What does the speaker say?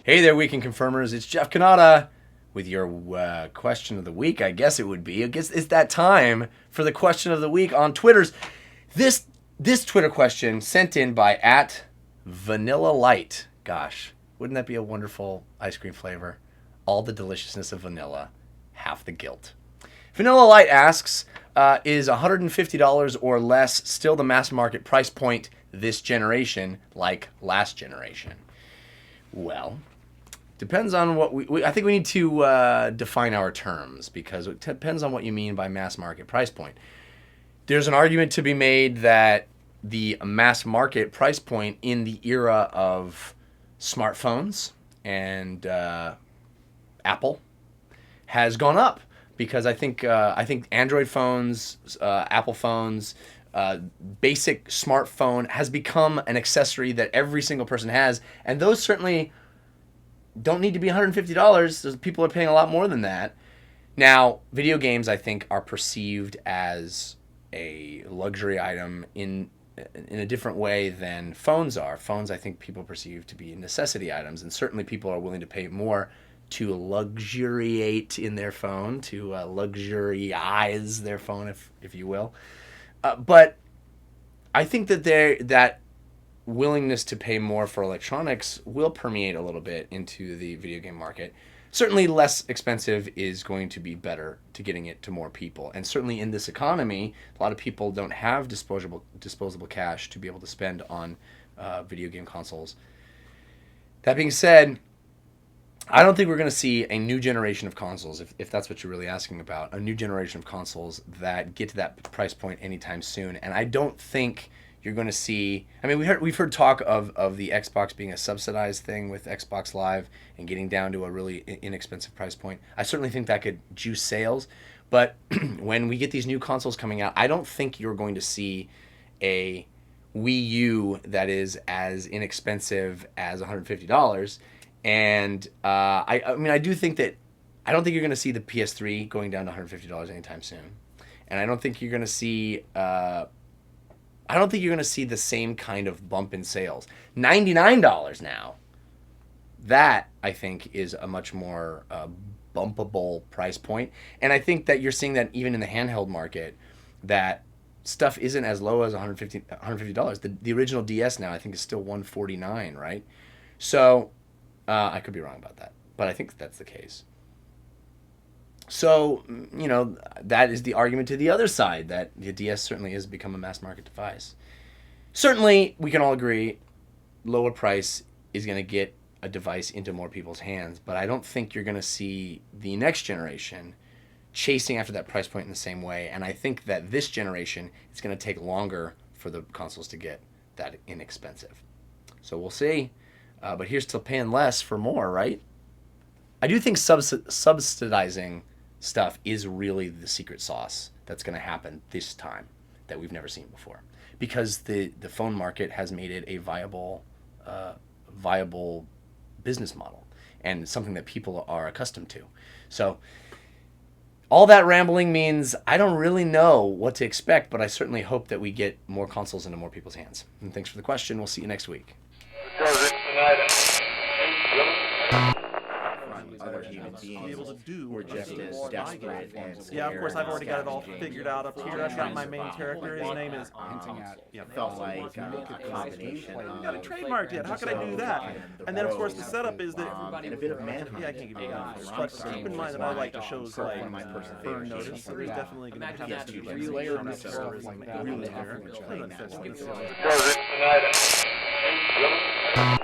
Hey there, Weekend Confirmers. It's Jeff Cannata with your question of the week, I guess it would be. I guess it's that time for the question of the week on Twitter's. This Twitter question sent in by @VanillaLight. Gosh, wouldn't that be a wonderful ice cream flavor? All the deliciousness of vanilla, half the guilt. Vanilla Light asks, is $150 or less still the mass market price point this generation, like last generation? Well, depends on what I think we need to define our terms, because it depends on what you mean by mass market price point. There's an argument to be made that the mass market price point in the era of smartphones and Apple has gone up, because I think Android phones, Apple phones, basic smartphone has become an accessory that every single person has, and those certainly don't need to be $150. People are paying a lot more than that. Now, video games, I think, are perceived as a luxury item in a different way than phones are. Phones, I think, people perceive to be necessity items, and certainly people are willing to pay more to luxuriate in their phone, to luxurize their phone, if you will. But I think that that willingness to pay more for electronics will permeate a little bit into the video game market. Certainly less expensive is going to be better to getting it to more people. And certainly in this economy, a lot of people don't have disposable cash to be able to spend on video game consoles. That being said, I don't think we're going to see a new generation of consoles, if that's what you're really asking about, a new generation of consoles that get to that price point anytime soon. And I don't think you're going to see, I mean, we've heard talk of the Xbox being a subsidized thing with Xbox Live and getting down to a really inexpensive price point. I certainly think that could juice sales. But when we get these new consoles coming out, I don't think you're going to see a Wii U that is as inexpensive as $150. And I mean, I do think that I don't think you're going to see the PS3 going down to $150 anytime soon, and I don't think you're going to see the same kind of bump in sales. $99 now. That, I think, is a much more bumpable price point, and I think that you're seeing that even in the handheld market, that stuff isn't as low as $150. The original DS now, I think, is still $149, right? So I could be wrong about that, but I think that's the case. So, you know, that is the argument to the other side, that the DS certainly has become a mass market device. Certainly, we can all agree, lower price is going to get a device into more people's hands, but I don't think you're going to see the next generation chasing after that price point in the same way, and I think that this generation, it's going to take longer for the consoles to get that inexpensive. So we'll see. But here's to paying less for more, right? I do think subsidizing stuff is really the secret sauce that's going to happen this time that we've never seen before, because the phone market has made it a viable business model and something that people are accustomed to. So all that rambling means I don't really know what to expect, but I certainly hope that we get more consoles into more people's hands. And thanks for the question. We'll see you next week. Other human beings be able to do were just as desperate and yeah, of course, I've already got it all figured out up here. I've got my main character. His name is felt like a combination I got it trademarked yet. How could I do that? And then, of course, the setup is that and a bit of manhunt. yeah, I can't give you that. But keep in mind that I like the shows like Burn Notice, so there's definitely going to have to be three-layer terrorism like really that. there. Really That fits. tough.